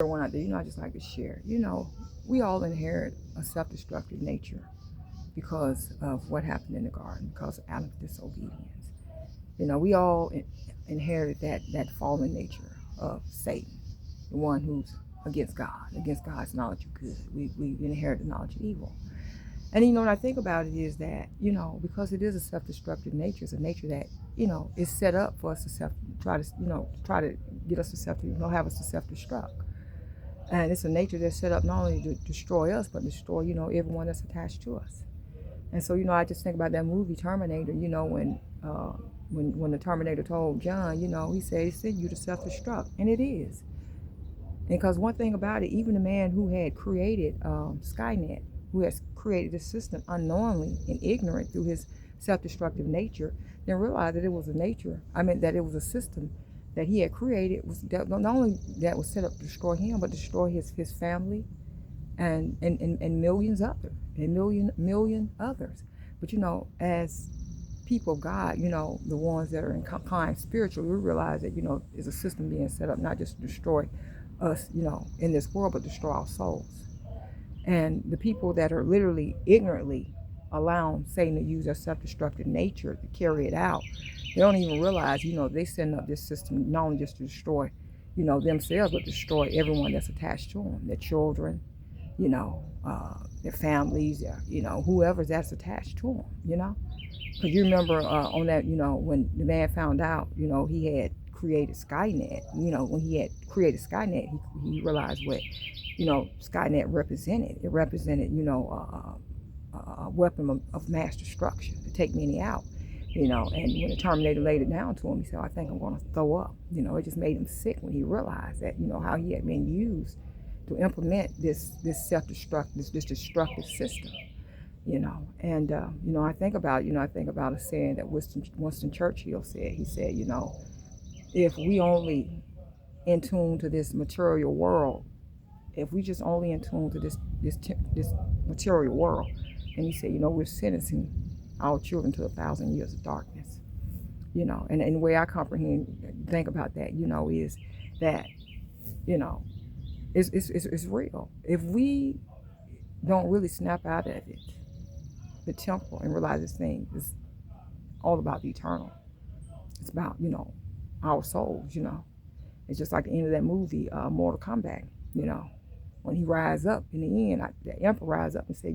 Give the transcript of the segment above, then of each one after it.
One out there, I just like to share. We all inherit a self-destructive nature because of what happened in the garden, because of Adam's disobedience. We all inherited that fallen nature of Satan, the one who's against God's knowledge of good. We inherit the knowledge of evil. And when I think about it is that, because it is a self-destructive nature, it's a nature that, is set up for us to try to get us to have us to self-destruct. And it's a nature that's set up not only to destroy us, but destroy, everyone that's attached to us. And so, I just think about that movie Terminator, when the Terminator told John, he said you to self-destruct. And it is. Because one thing about it, even the man who had created Skynet, who has created this system unknowingly and ignorant through his self-destructive nature, didn't realize that it was that it was a system that he had created, was that not only that was set up to destroy him, but destroy his family and million others. But as people of God, the ones that are inclined spiritually, we realize that, is a system being set up not just to destroy us, in this world, but destroy our souls. And the people that are literally ignorantly allowing Satan to use their self-destructive nature to carry it out, they don't even realize, they setting up this system not only just to destroy, themselves, but destroy everyone that's attached to them, their children, their families, whoever's that's attached to them, Because you remember on that, when the man found out, he had created Skynet, when he had created Skynet, he realized what, Skynet represented. It represented, a weapon of mass destruction to take many out, and when the Terminator laid it down to him, he said, I think I'm going to throw up. It just made him sick when he realized that, how he had been used to implement this self-destructive, this destructive system. And I think about a saying that Winston Churchill said. He said, if we only in tune to this material world, if we just only in tune to this material world, and he said, we're sentencing our children to 1,000 years of darkness. And the way I think about that, is that, it's real. If we don't really snap out of it, the temple, and realize this thing is all about the eternal. It's about, our souls, It's just like the end of that movie, Mortal Kombat, when he rise up in the end, the emperor rise up and said,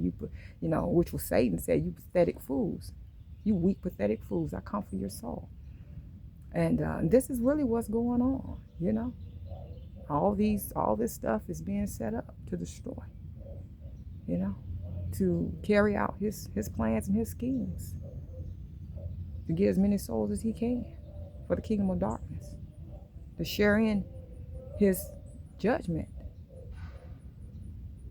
which was Satan, said, you pathetic fools, you weak, pathetic fools, I come for your soul. And this is really what's going on, all this stuff is being set up to destroy, to carry out his plans and his schemes, to get as many souls as he can for the kingdom of darkness, to share in his judgment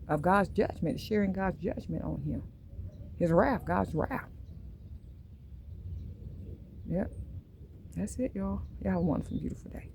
of God's judgment, sharing God's judgment on him, his wrath, God's wrath. Yep, that's it, y'all. Y'all have a wonderful, beautiful day.